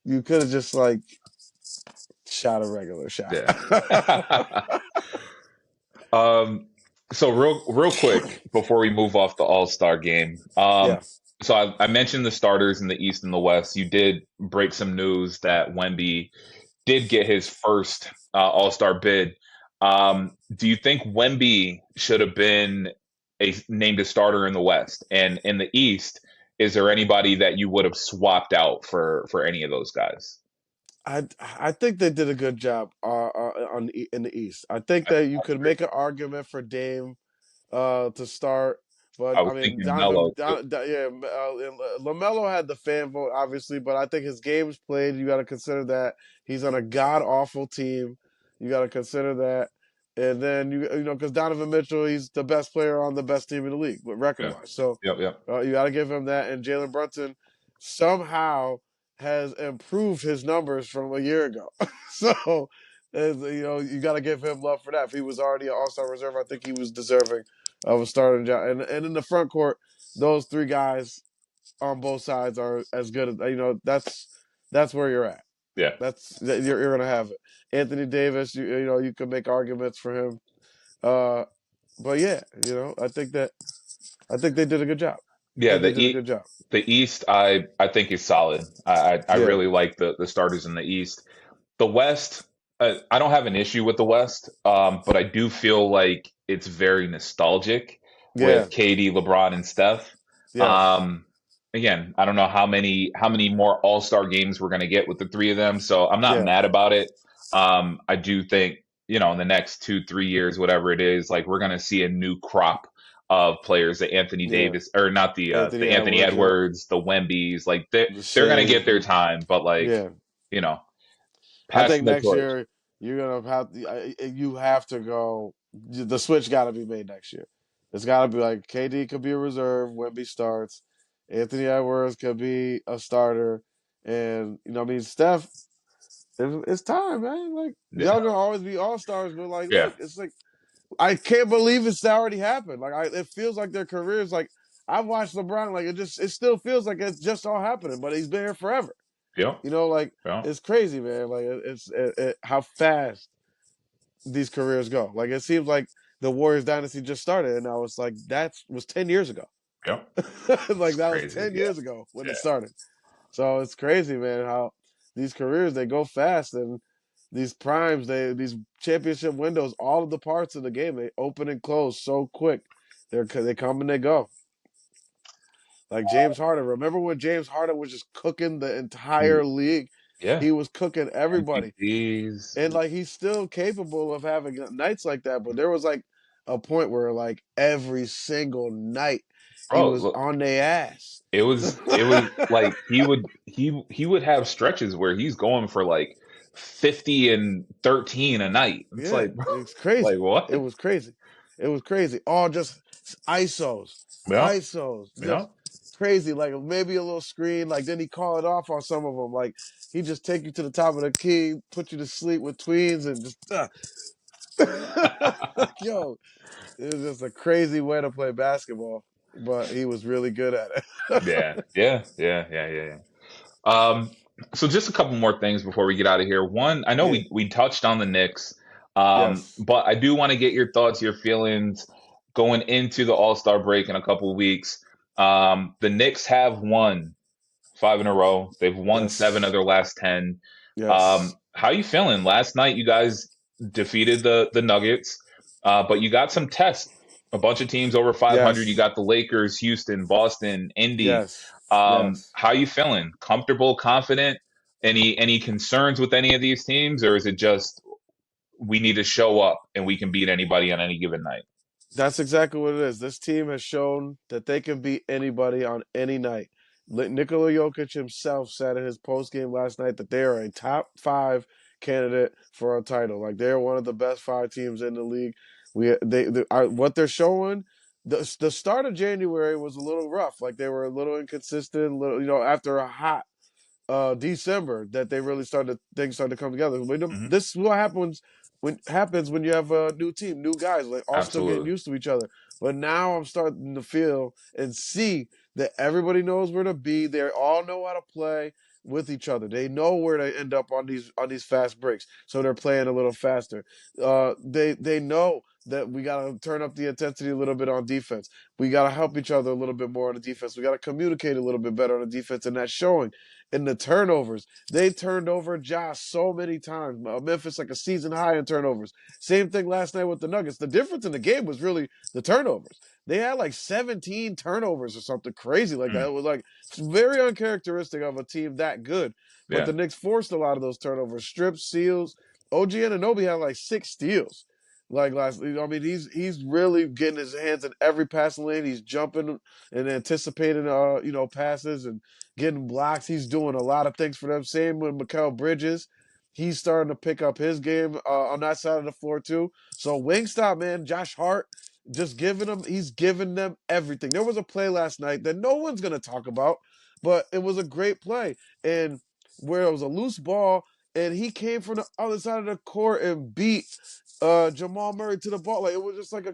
you could have just like shot a regular shot. Yeah. Um, so real quick before we move off the All-Star game. Yeah, So I mentioned the starters in the East and the West. You did break some news that Wemby did get his first All-Star bid. Do you think Wemby should have been named a starter in the West? And in the East, is there anybody that you would have swapped out for any of those guys? I think they did a good job in the East. I think that you could make an argument for Dame to start, But I I was mean, thinking Melo too. Yeah, Lamelo had the fan vote, obviously, but I think his games played. You got to consider that he's on a god awful team. You got to consider that, and then you know because Donovan Mitchell, he's the best player on the best team in the league, record Yeah. wise. So Yep. Yep. you got to give him that. And Jalen Brunson somehow has improved his numbers from a year ago. So you know you got to give him love for that. If he was already an All Star reserve, I think he was deserving of a starting job. And in the front court, those three guys on both sides are as good as you know. That's where you're at. Yeah. You're gonna have it. Anthony Davis, you know, you can make arguments for him. Uh, but yeah, you know, I think they did a good job. I Yeah. think they did a good job. The East, I think is solid. I Yeah, really like the starters in the East. The West, I don't have an issue with the West, but I do feel like it's very nostalgic yeah, with KD, LeBron, and Steph. yes, Um, Again, I don't know how many more All Star games we're going to get with the three of them, so I'm not yeah, mad about it. I do think in the next 2 3 years, whatever it is, like we're going to see a new crop of players, the Anthony yeah. Davis or not Anthony the Anthony Edwards, yep. Edwards, the Wembys, like The they're going to Shays, get their time, but like yeah. you know I passing think the next torch. year you're gonna have you have to go. The switch got to be made next year. It's got to be like KD could be a reserve. Wemby starts. Anthony Edwards could be a starter, and you know what I mean Steph. It's time, man. Like Yeah, y'all gonna always be all stars, but like, yeah, look, it's like I can't believe it's already happened. It feels like their careers. Like I've watched LeBron. Like it still feels like it's just all happening, but he's been here forever. yeah, You know, like yeah, it's crazy, man. Like how fast these careers go. Like it seems like the Warriors dynasty just started, and I was like, that was 10 years ago. yeah. Like It's that was crazy. 10 years ago when Yeah, it started. So it's crazy, man. How these careers they go fast, and these primes, these championship windows, all of the parts of the game they open and close so quick. They come and they go. Like James Harden. Remember when James Harden was just cooking the yeah. entire league? Yeah. He was cooking everybody. MVPs. And like he's still capable of having nights like that, but there was like a point where like every single night he Bro, was look, on their ass. it was like he would have stretches where he's going for like 50 and 13 a night. It's Yeah, like, bro, it's like crazy. what? It was crazy. It was crazy. All just Yeah, ISOs, yeah, just crazy. Like maybe a little screen. Like then he call it off on some of them. Like he just take you to the top of the key, put you to sleep with tweens, and just like, yo, it was just a crazy way to play basketball. But he was really good at it. yeah, yeah, yeah, yeah, yeah, yeah. So just a couple more things before we get out of here. One, I know Yeah. we touched on the Knicks, Yes. but I do want to get your thoughts, your feelings going into the All-Star break in a couple weeks. The Knicks have won 5 in a row. They've won seven of Yes. their last 10. Yes. How you feeling? Last night you guys defeated the Nuggets, but you got some tests. A bunch of teams over 500. You Yes. got the Lakers, Houston, Boston, Indy. Yes. Yes. How you feeling? Comfortable, confident? Any concerns with any of these teams, or is it just we need to show up and we can beat anybody on any given night? That's exactly what it is. This team has shown that they can beat anybody on any night. Nikola Jokic himself said in his post game last night that they are a top five candidate for a title. Like they're one of the best five teams in the league. What they're showing. The start of January was a little rough. Like they were a little inconsistent. Little, after a hot December that they really started things started to come together. Hmm. This is what happens when you have a new team, new guys, like all still getting Absolutely. used to each other. But now I'm starting to feel and see that everybody knows where to be. They all know how to play with each other. They know where to end up on these fast breaks, so they're playing a little faster. They know that we got to turn up the intensity a little bit on defense. We got to help each other a little bit more on the defense. We got to communicate a little bit better on the defense, and that's showing in the turnovers. They turned over Josh so many times. Memphis like a season high in turnovers. Same thing last night with the Nuggets. The difference in the game was really the turnovers. They had like 17 turnovers or something crazy like that. Mm, It was like very uncharacteristic of a team that good. But yeah. the Knicks forced a lot of those turnovers, strips, steals. OG Anunoby had like 6 steals. like last. I mean, he's really getting his hands in every passing lane. He's jumping and anticipating, passes and getting blocks. He's doing a lot of things for them. Same with Mikal Bridges. He's starting to pick up his game on that side of the floor too. So Wingstop, man, Josh Hart, he's giving them everything. There was a play last night that no one's gonna talk about, but it was a great play, and where it was a loose ball, and he came from the other side of the court and beat Jamal Murray to the ball. Like it was just like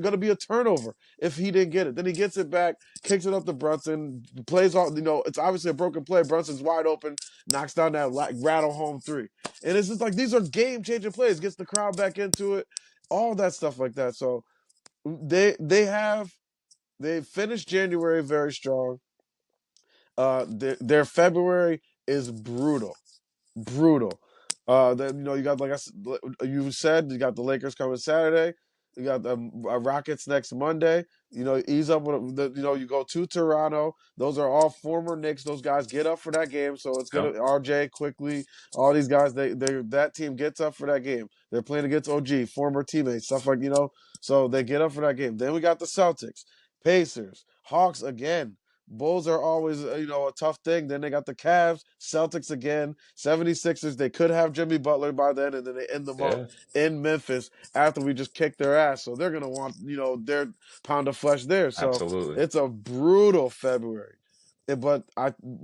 gonna be a turnover if he didn't get it. Then he gets it back, kicks it up to Brunson, plays off. It's obviously a broken play. Brunson's wide open, knocks down that rattle home three, and it's just like these are game changing plays. Gets the crowd back into it, all that stuff like that. So they finished January very strong. Their February is brutal. Then you got you said you got the Lakers coming Saturday. You got the Rockets next Monday. Ease up with you go to Toronto. Those are all former Knicks. Those guys get up for that game, so it's gonna Yep. RJ quickly. All these guys, they that team gets up for that game. They're playing against OG, former teammates, stuff like so they get up for that game. Then we got the Celtics, Pacers, Hawks again. Bulls are always, a tough thing. Then they got the Cavs, Celtics again, 76ers. They could have Jimmy Butler by then, and then they end them up Yeah. in Memphis after we just kicked their ass. So they're going to want, their pound of flesh there. So Absolutely. it's a brutal February. But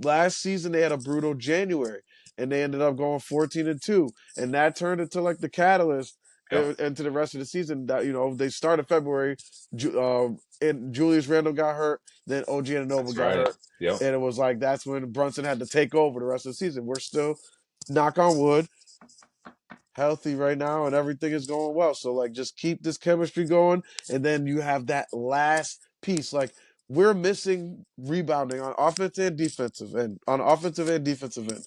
last season they had a brutal January, and they ended up going 14-2, and that turned into like the catalyst Yep. into the rest of the season. That they started February, and Julius Randle got hurt, then OG Anunoby That's got right. hurt, Yep. and it was like that's when Brunson had to take over the rest of the season. We're still, knock on wood, healthy right now, and everything is going well. So like, just keep this chemistry going, and then you have that last piece. Like we're missing rebounding on offensive and defensive end, on offensive and defensive end.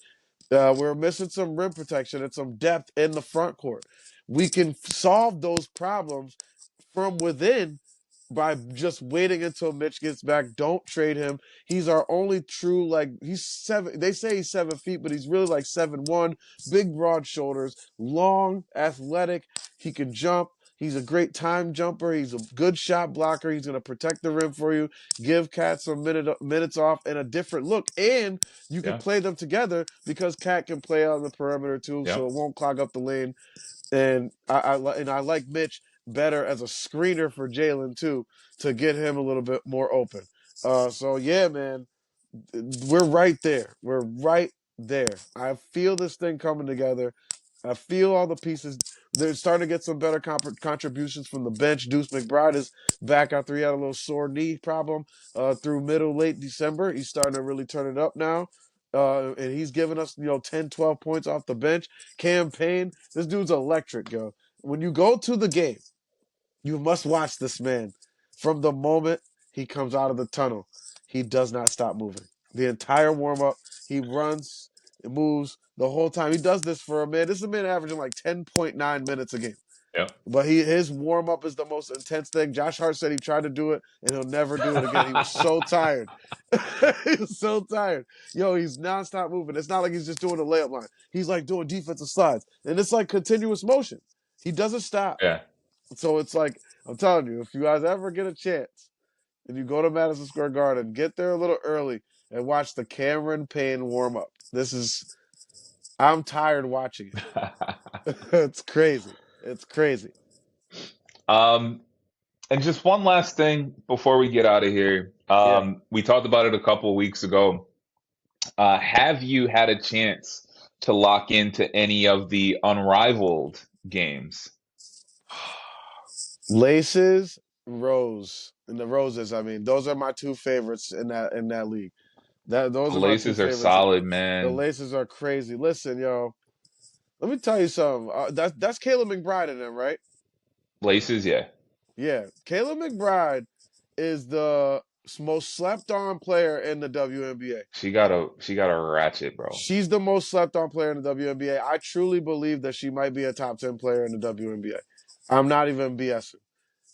We're missing some rim protection and some depth in the front court. We can solve those problems from within by just waiting until Mitch gets back. Don't trade him. He's our only true, like, he's 7. They say he's 7 feet, but he's really like 7'1", big broad shoulders, long, athletic. He can jump. He's a great time jumper. He's a good shot blocker. He's going to protect the rim for you, give Cat some minutes off and a different look. And you can Yeah. play them together because Cat can play on the perimeter too, so Yep. it won't clog up the lane. And I like Mitch better as a screener for Jalen too, to get him a little bit more open. So yeah, man, we're right there. We're right there. I feel this thing coming together. I feel all the pieces. They're starting to get some better contributions from the bench. Deuce McBride is back after he had a little sore knee problem through late December. He's starting to really turn it up now. And he's giving us, 10, 12 points off the bench. Cam Payne, this dude's electric, yo. When you go to the game, you must watch this man. From the moment he comes out of the tunnel, he does not stop moving. The entire warm up, he runs, moves the whole time. He does this for a man. This is a man averaging like 10.9 minutes a game. Yep. But his warm up is the most intense thing. Josh Hart said he tried to do it and he'll never do it again. He was so tired. He was so tired. Yo, he's nonstop moving. It's not like he's just doing a layup line. He's like doing defensive slides. And it's like continuous motion. He doesn't stop. Yeah. So it's like, I'm telling you, if you guys ever get a chance and you go to Madison Square Garden, get there a little early and watch the Cameron Payne warm up. I'm tired watching it. It's crazy. It's crazy. um, and just one last thing before we get out of here. Yeah. We talked about it a couple of weeks ago. Have you had a chance to lock into any of the unrivaled games? Laces, Rose, and the Roses. I mean, those are my two favorites in that league. The Those are my two laces are favorites. solid, The man. Laces are crazy. Listen, yo, let me tell you something. That's Caleb McBride in them, right? Laces, yeah. Yeah, Caleb McBride is the most slept on player in the WNBA. She got a ratchet, bro. She's the most slept on player in the WNBA. I truly believe that she might be a top 10 player in the WNBA. I'm not even BSing.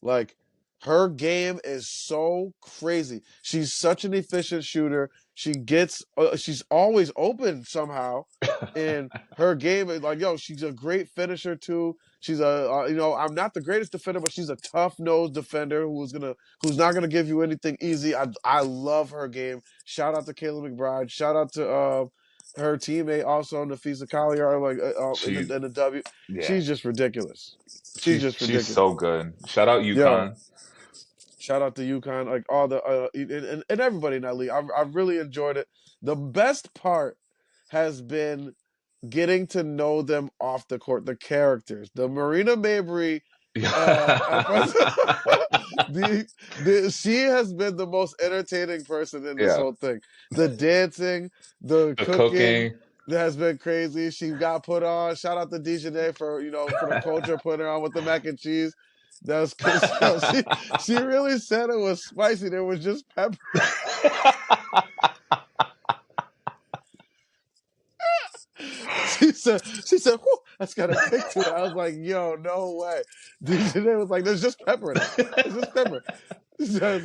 Like, her game is so crazy. She's such an efficient shooter. she's always open somehow, and her game is like, yo, she's a great finisher too. She's I'm not the greatest defender, but she's a tough nosed defender who's not gonna give you anything easy. I love her game. Shout out to Kayla McBride. Shout out to her teammate also Nafisa Collier, like She, in the W. yeah, She's just ridiculous. She's just she's ridiculous. so good. Shout out Yo, UConn. shout out to UConn, like all the and everybody in that league. I really enjoyed it. The best part has been getting to know them off the court, the characters, the Marina Mabry. At first, the, she has been the most entertaining person in this Yeah, whole thing. The dancing, the the cooking cooking. has been crazy. She got put on. Shout out to Dejanay for for the culture putting her on with the mac and cheese. That was because she really said it was spicy. There was just pepper. She said, whew, that's got a kick to it. I was like, yo, no way. DJ was like, there's just pepper in it. There's just pepper. She said,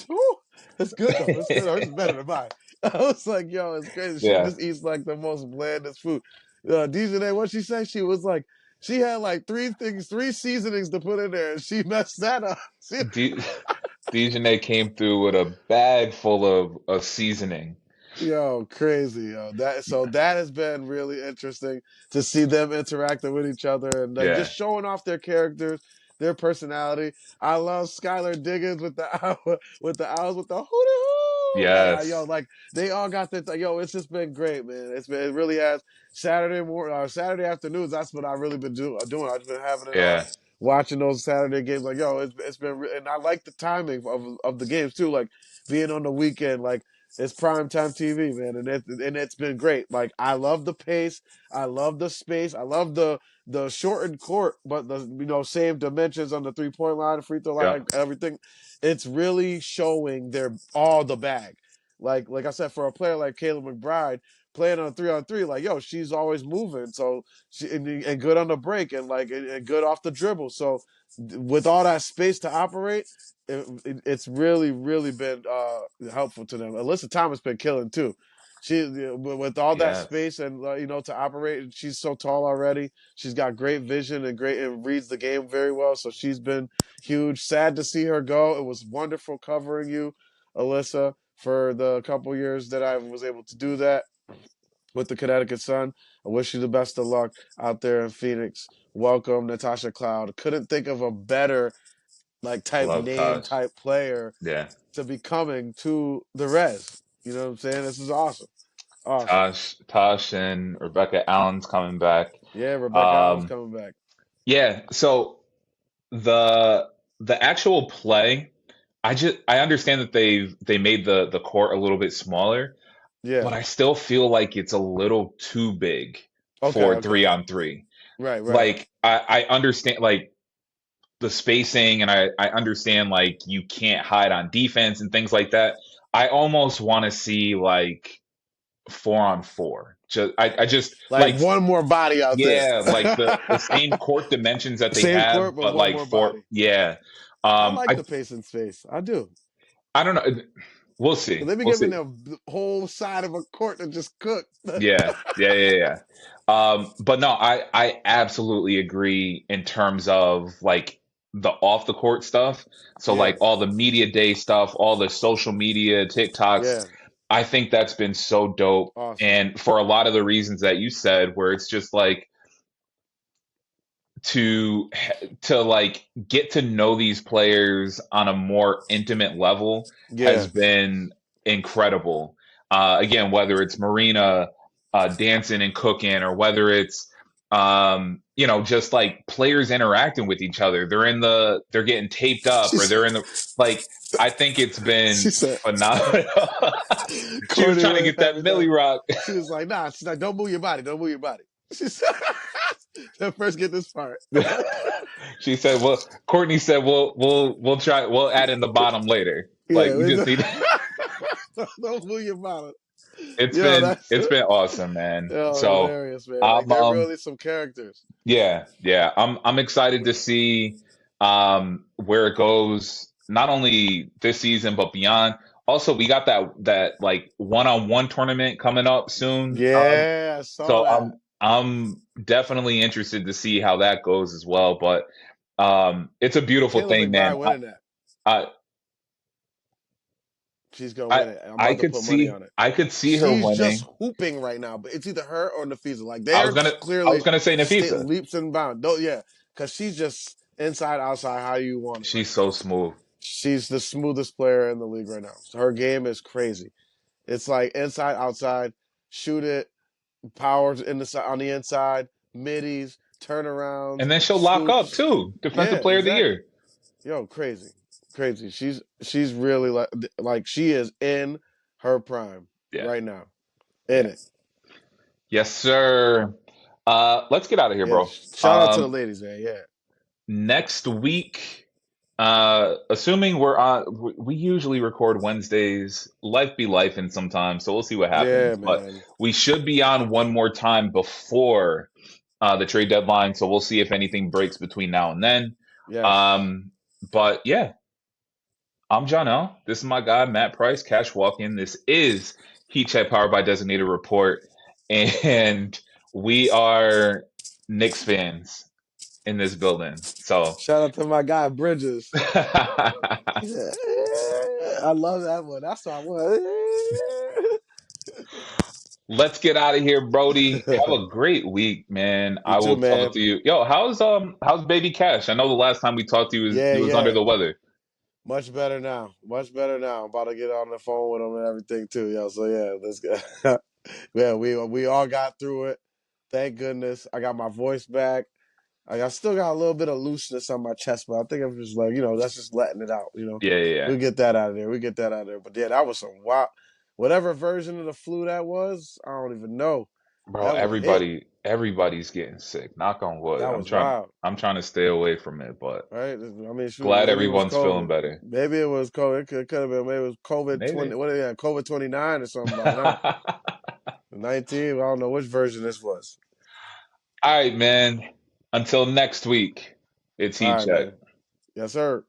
whew, that's good though. That's good. It's better than mine. I was like, yo, it's crazy. She Yeah, just eats like the most blandest food. DJ, what she said? She was like, she had like three seasonings to put in there, and she messed that up. D Dejanay came through with a bag full of seasoning. Yo, crazy, yo. That has been really interesting to see them interacting with each other and like Yeah. just showing off their characters, their personality. I love Skylar Diggins with the with the owls with the hootie hoo. Yo, Yes. like they all got this. Like, yo, it's just been great, man. It really has. Saturday afternoons. That's what I really been doing. I've been having it on, Yeah. watching those Saturday games. Like, yo, it's been, and I like the timing of the games too. Like being on the weekend, like it's primetime TV, man, and it's been great. Like I love the pace, I love the space, I love the shortened court, but the same dimensions on the 3 point line, free throw line, Yep. like, everything. It's really showing they're all the bag. Like I said, for a player like Caleb McBride playing on 3-on-3, like yo, she's always moving, so and good on the break and good off the dribble. So with all that space to operate, it's really, really been helpful to them. Alyssa Thomas been killing too. She with all that Yes. space and to operate. She's so tall already. She's got great vision and reads the game very well. So she's been huge. Sad to see her go. It was wonderful covering you, Alyssa, for the couple years that I was able to do that with the Connecticut Sun. I wish you the best of luck out there in Phoenix. Welcome, Natasha Cloud. Couldn't think of a better I type love name Taj. type player Yeah. to be coming to the Res. You know what I'm saying? This is awesome. Awesome. Tosh and Rebecca Allen's coming back. Yeah, Rebecca Allen's Um, coming back. yeah, so the the actual play, I understand that they made the court a little bit smaller, Yeah. but I still feel like it's a little too big Okay, for okay. 3-on-3. Right, right. Like I understand like the spacing and I understand like you can't hide on defense and things like that. I almost want to see like 4-on-4. I just Like like one more body out there. yeah, like the same court dimensions that they Same have, court, but but one like more for body. yeah. I like I the pace and space. I do. I don't know. We'll see. Because they be We'll giving see. them the whole side of a court to just cook. Yeah, yeah, yeah, yeah. But no, I absolutely agree in terms of like the off the court stuff. So Yeah, like all the media day stuff, all the social media, TikToks, yeah. I think that's been so dope. Awesome. And for a lot of the reasons that you said, where it's just like to to like get to know these players on a more intimate level has Yeah. been incredible. Again, whether it's Marina dancing and cooking, or whether it's just like players interacting with each other. They're getting taped up, She or said, they're in the like. I think it's she been said, phenomenal. She was Courtney trying to was get that having that. Millie Rock. She was like, nah. She's like, don't move your body. Don't move your body. She said, first get this part. She said, "Well, Courtney said we'll try we'll add in the bottom later. Like Yeah. we just need." Don't move your body. It's Yo, been that's it's been awesome, man. So hilarious, man. Like I'm they're really some characters. yeah, I'm excited to see where it goes, not only this season but beyond. Also, we got that like one-on-one tournament coming up soon. Yeah, I saw So that. I'm definitely interested to see how that goes as well. But it's a beautiful Kayla thing, man. McBride winning that. I She's gonna I win it. I'm I about to could put money see on it. I could see her She's just winning. hooping right now, but it's either her or Nafisa. Like I was they're gonna I was clearly gonna say Nafisa. leaps and bounds. Yeah, because she's just inside, outside, how you want it right She's now. so smooth. She's the smoothest player in the league right now. So her game is crazy. It's like inside, outside, shoot it, powers in the on the inside, middies, turnarounds, And then she'll lock up scoops. too. Defensive Yeah, player of the exactly. year. Yo, crazy, crazy. She's really like she is in her prime Yeah. right now. In Yeah. it. Yes, sir. Let's get out of here, Yeah. bro. Shout out to the ladies, man. Yeah. Next week, assuming we usually record Wednesdays. Life be life, and sometimes, so we'll see what Yeah, happens. But man. we should be on one more time before the trade deadline, so we'll see if anything breaks between now and then. Yes. Um, but yeah, I'm John L. This is my guy, Matt Price, Cash Walk-In. This is Heat Check powered by Designated Report, and we are Knicks fans in this building. So Shout out to my guy Bridges. Yeah. I love that one. That's what I want. let's get out of here, Brody. Have a great week, man. You I too, will talk man. to you. Yo, how's baby Cash? I know the last time we talked to you Yeah, he was under yeah. the weather. Much better now. Much better now. I'm about to get on the phone with him and everything too, yo. So yeah, let's go. Yeah, we all got through it. Thank goodness. I got my voice back. I still got a little bit of looseness on my chest, but I think I'm just like, that's just letting it out, Yeah, yeah, yeah. We get that out of there. We get that out of there. But yeah, that was some wild whatever version of the flu that was, I don't even know. Bro, That one hit. everybody's getting sick. Knock on wood. That was wild. I'm trying to stay away from it, but Right? I mean, shoot, glad maybe it was everyone's feeling COVID. better. Maybe it was COVID. It could have been. Maybe it was COVID Maybe. 20. What? Yeah, COVID 29 or something by now. 19. I don't know which version this was. All right, man. Until next week, it's All Heat right, Check. man. Yes, sir.